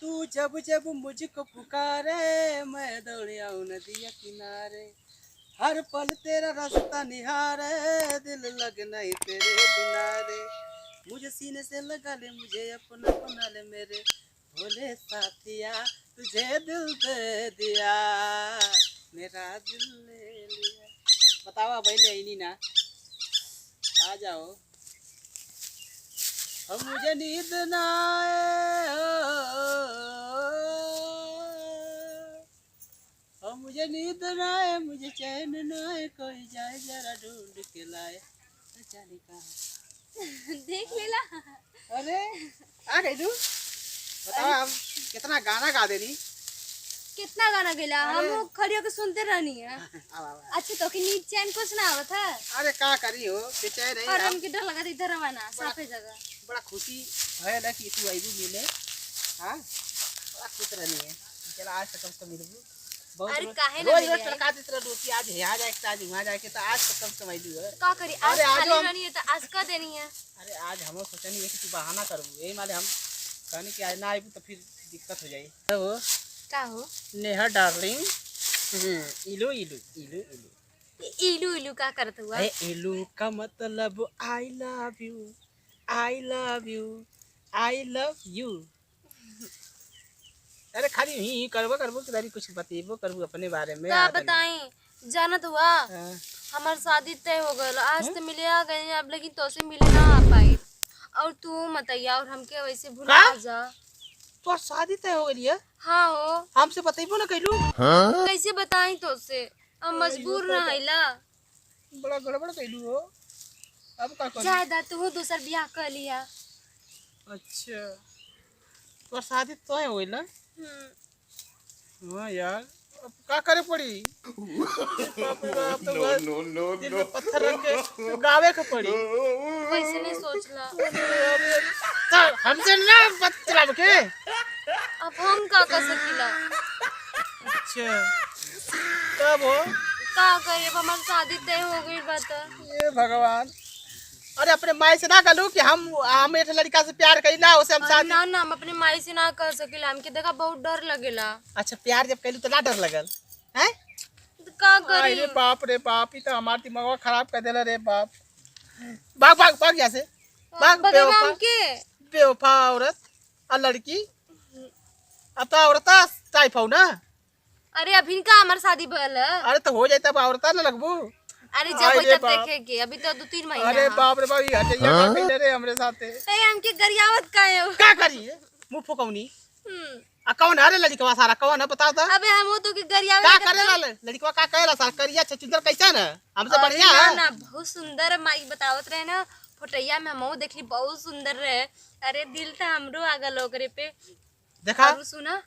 तू जब जब मुझको पुकारे मैं दौड़ आऊं नदिया किनारे, हर पल तेरा रास्ता निहारे, दिल लग नहीं तेरे बिना रे। मुझे सीने से लगा ले, मुझे अपना बना ले मेरे भोले साथिया, तुझे दिल दे दिया मेरा दिल ले लिया। बतावा भाई ले नहीं ना, आ जाओ। अब मुझे नींद ना आए, अब मुझे नींद ना आए, मुझे चैन ना आए, कोई जाए जरा ढूंढ के लाए, जाने कहाँ देख लेला। अरे आ गई तू। बताओ हम कितना गाना गा देनी। कितना गाना गेला, हम खड़ी होकर सुनते रहनी है। अब अच्छा तो कि नींद चैन कुछ ना आवत है। अरे का करी हो, बेचैन रही। और हमके डर लगा इधर रवाना साफे जगह। बड़ा खुशी है ना कि तू आईबू मिले। हाँ बड़ा खुश रहनी है। चल आज तक कम मिलबू। अरे काहे ना रोज लड़का तीसरा रोटी आज यहाँ जाए आज वहाँ जाए के तो आज तक कम कमाई दी है। का करी आज खाली रहनी है तो आज का देनी है। अरे आज हम सोचनी है कि तू बहाना करबू, यही माले हम कहनी कि आज ना आईबू तो फिर दिक्कत हो जाए। हो का हो नेहा डार्लिंग, इलू इलू इलू इलू इलू इलू का करत हुआ। इलू का मतलब I love you, I love you, I love you. अरे खाली ही करबो करबो कि दारी कुछ बतेबो करबो अपने बारे में। का बताई जानत हुआ हमार शादी तय हो गल, आज तो मिले आ गए अब, लेकिन तो से मिले ना आ पाई। और तू मतैया और हमके वैसे भुला जा। तो शादी तय हो गई है? हाँ हो। हमसे बतेबो ना कैलू। कैसे बताई तो से, अब मजबूर ना हैला। बड़ा गड़बड़ कैलू हो। अब का करूं? ज्यादा तू दूसर बियाह कर लिया। अच्छा तो शादी तो हो गई ना। हाँ यार अब का करे पड़ी। बाप रे बाप, तो दिल में पत्थर रख के गावे के पड़ी। वैसे नहीं सोचला। तो हमसे ना बतलाव के। अब हम का कर सकीला। अच्छा तब हो का करे, अब हमार शादी तय हो गई बात। ये भगवान। अरे अपने माई से ना कलू कि हम एक लड़का से प्यार करी ना, उसे हम शादी। ना ना हम अपने माई से ना कर सकीला, हमके देखा बहुत डर लगेला। अच्छा प्यार जब कलू तो ना डर लगल हैं? तो का करी। अरे बाप रे बाप, ही तो हमार दिमाग खराब कर देला रे बाप। भाग भाग भाग यहाँ से भाग। बगैर हमके बेवफा औरत और लड़की। अब तो औरत टाइप हो ना। अरे अभी का हमार शादी भल है। अरे तो हो जाए तब औरता ना लगबू। अरे जब होई तब देखेंगे, अभी तो 2-3 महीना। अरे बाप रे बाप, ये हटैया का कइले रे हमरे साथे। ए हमके गरियावत का है। का करी मुंह फुकौनी। आ कौन है रे लड़कवा सारा, कौन है बताओ तो। अबे हम तो के गरियावत का करे लाल लड़कवा, का कहेला सारा करिया छचुंदर कैसा ना हमसे बढ़िया है ना। बहुत सुंदर माई बतावत रहे ना, फोटैया में हमहू देखली बहुत सुंदर रहे। अरे दिल था हमरो आ गल ओकरे पे। देखा और सुना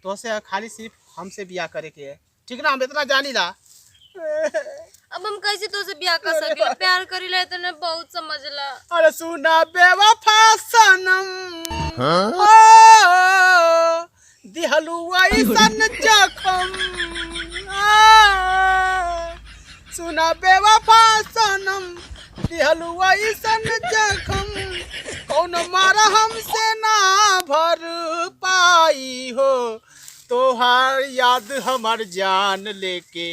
तो से खाली सिर्फ हमसे बियाह करे के है, ठीक ना। हम इतना जानी ला। अब हम कैसे तो से बियाह कर सके, प्यार करीला इतने बहुत समझला। अरे सुना बेवफा सनम, ओ दिहलु ऐसन जखम। सुना बेवफा सनम, दिहलु ऐसन जखम, कौन मारा हमसे ना भर पाई हो, तोहार याद हमार जान लेके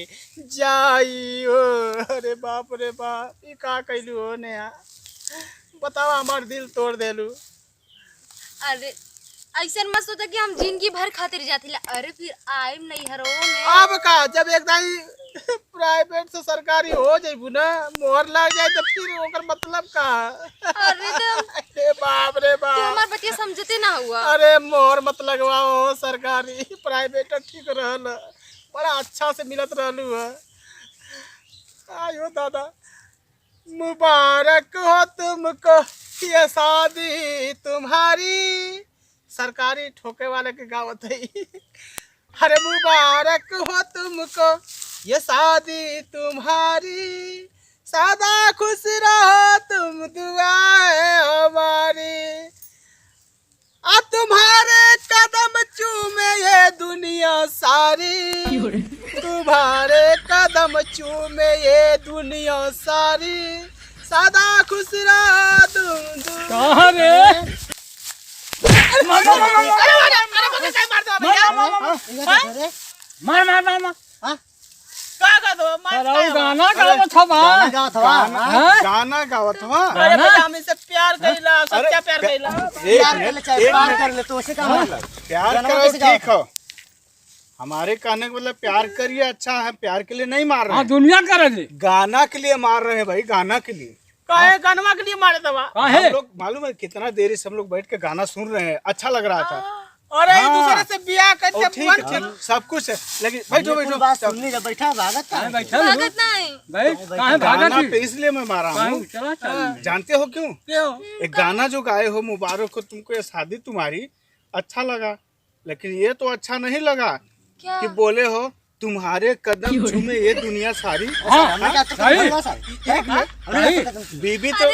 जाई हो। अरे बाप रे बाप, ये का कैलू हो नया, बताओ हमार दिल तोड़ देलू। अरे ऐसा मत सोचा कि हम जिंदगी भर खातिर जाती। अरे फिर आइम नहीं हरो में। अब का जब एकदम प्राइवेट से सरकारी हो जाइबू ना, मोहर लग जाए तो फिर ओकर मतलब का। अरे अरे बाप रे बाप, तू हमार बतिया समझते ना हुआ। अरे मोहर मत लगवाओ, सरकारी प्राइवेट ठीक रहल, बड़ा अच्छा से मिलत रहलू है। आयो दादा, मुबारक हो तुमको ये शादी तुम्हारी। सरकारी ठोके वाले के गावत है। अरे मुबारक हो तुमको ये शादी तुम्हारी, सदा खुश रहो तुम दुआएं हमारी। आ तुम्हारे कदम चूमे ये दुनिया सारी, तुम्हारे कदम चूमे ये दुनिया सारी, सदा खुश रहो तुम। कहाँ रे? मार मार मार मार का का दो मार अरे गाना गावत हवा गाना गावत हवा। अरे बेटा हम इससे प्यार कइला सच्चा प्यार कइला प्यार करो ठीक हो, हमारे कहने का मतलब प्यार करिए अच्छा है, प्यार के लिए नहीं मार रहे हाँ हैं, दुनिया करे दे गाना के लिए मार रहे हैं भाई, गाना के लिए। काहे गनवा के लिए मारे दवा काहे हम लोग मालूम है कितना देरी से हम लोग बैठ के गाना सुन रहे हैं, अच्छा लग रहा था। अरे एक हाँ। दूसरे से बियाह करके और ठीक है, सब कुछ है, लेकिन बैठो बैठो काहे बैठा भागत नहीं भाई काहे भागा गाना थी पे इसलिए मैं मारा हूँ। चला चल जानते हो क्यों? क्यों एक गाना जो गाए हो मुबारक हो तुमको ये शादी तुम्हारी, अच्छा लगा, लेकिन ये तो अच्छा नहीं लगा क्या कि बोले हो तुम्हारे कदम चूमे ये दुनिया सारी। हाँ सही बीबी तो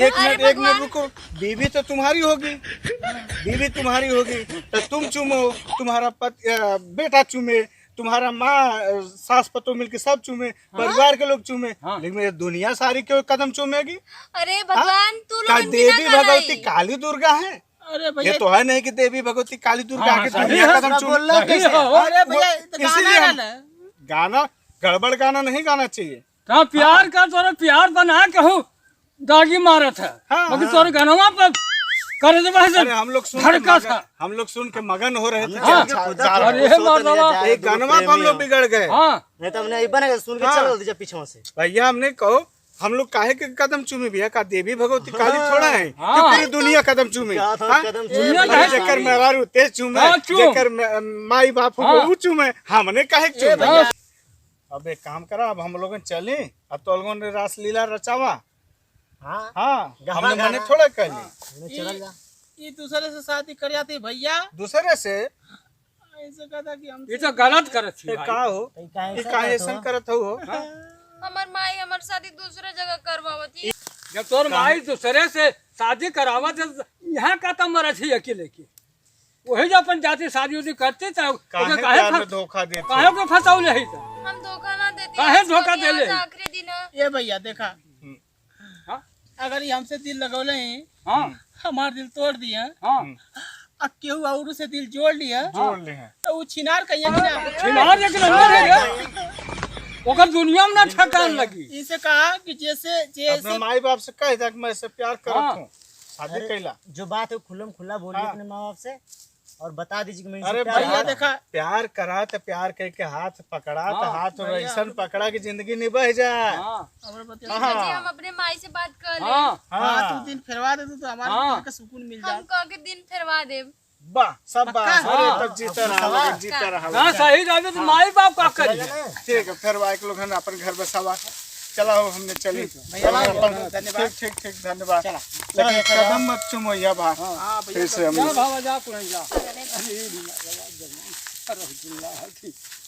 एक मिनट रुको, बीबी तो तुम्हारी होगी, बीबी तुम्हारी होगी तो तुम चूमो, तुम्हारा बेटा चूमे, तुम्हारा माँ सास पतो मिलके सब चूमे, परिवार के लोग चूमे, लेकिन ये दुनिया सारी क्यों कदम चूमेगी? अरे भगवान तू क्या लोग देवी भगवती काली दुर्गा है? अरे भैया ये तो है नहीं कि देवी भगवती काली दुर्गा हाँ, के सही दुनिया है, कदम चूम। सही हो। अरे भैया तो इसीलिए गाना हम- गाना गाना गड़बड़ गाना नहीं गाना चाहिए। तो प्यार का तोरा प्यार बना कहूँ दागी मारा था हाँ, बाकी हाँ। तोरे गनवा पर कर दे बस अरे हम लोग सुन के धड़का मगन- था हम लोग सुन के मगन हो रहे थे। हाँ। जा रहा अरे मर्दवा है। एक गानवा पर हम लोग बिगड़ गए। हाँ नहीं तो हमने बना सुन के हाँ। चल दीजिए पीछे से। भैया हमने कहो हम लोग काहे के कदम चूमे भैया, का देवी भगवती काली थोड़ा है कि हाँ। पूरी दुनिया कदम चूमे? क्या था हाँ? कदम दुनिया चूमे? काहे जेकर मेहरारू तेज चूमे, हाँ, चूम। जेकर माई बापू हाँ। को ऊ चूमे, हमने काहे के चूमे? हाँ। अब एक काम करा, अब हम लोग चले, अब तो लोगों ने रास लीला रचावा। हाँ हाँ गाना हमने गाना। मने थोड़ा कर ली हमने चल जा। ये दूसरे से शादी कर जाती भैया दूसरे से। ऐसे कहता कि हम ये तो गलत करत थी ये भाई। का हो, तो काहे ये ऐसा काहे करत ऐसा हो? करत हो? हमार माई हमार शादी दूसरे जगह करवावती जब तोर माई दूसरे से शादी करावा तो यहाँ का तो मरथी अकेले की वही जो अपन जाति शादी उदी करते थे काहे ओके प्यार में काहे धोखा देते? काहे को फसाऊ नहीं था हम धोखा ना देती काहे आज धोखा तो देले? आज आखिरी दिन है। ये भैया देखा हाँ अगर ये हमसे दिल लगौले हैं, हाँ हमार दिल तोड़ दिया हाँ अब केहू और से दिल जोड़ लिया जोड़ ले हैं। तो वो छिनार कहिए कि ना छिनार एक नंबर है रे ओकर दुनिया में ना ठकान लगी इसे कहा कि जैसे अपने जैसे माई बाप से कह दे कि मैं इससे प्यार करत हाँ। हूँ, शादी कैला। जो बात है खुल्लम खुल्ला बोलिए हाँ। अपने माँ बाप से और बता दीजिए कि मैं अरे इनसे प्यार भैया करता हूँ। देखा प्यार करा तो प्यार करके हाथ पकड़ा तो हाँ, हाथ और भैया, ऐसा पकड़ा कि जिंदगी निभह जाए। हाँ हमरे बतिया ठीक है जी हम अपने माई से बात कर ले हाँ हाँ तू दिन फिरवा दे तो हमारे हाँ। दिल का सुकून मिल हम जाए कह के दिन फिरवा दे वाह सब बात पक्का? अरे तब जीता रहा जीता रहा। हाँ सही रहे तो माई बाप का करिए ठीक है, फिर वाइक लोग हैं अपन घर बसावा। चला हो हमने चली भैया, धन्यवाद। ठीक ठीक ठीक धन्यवाद। लेकिन कदम मत चुमो या बा हाँ भैया फिर से हम जा बाबा जा पुणे जा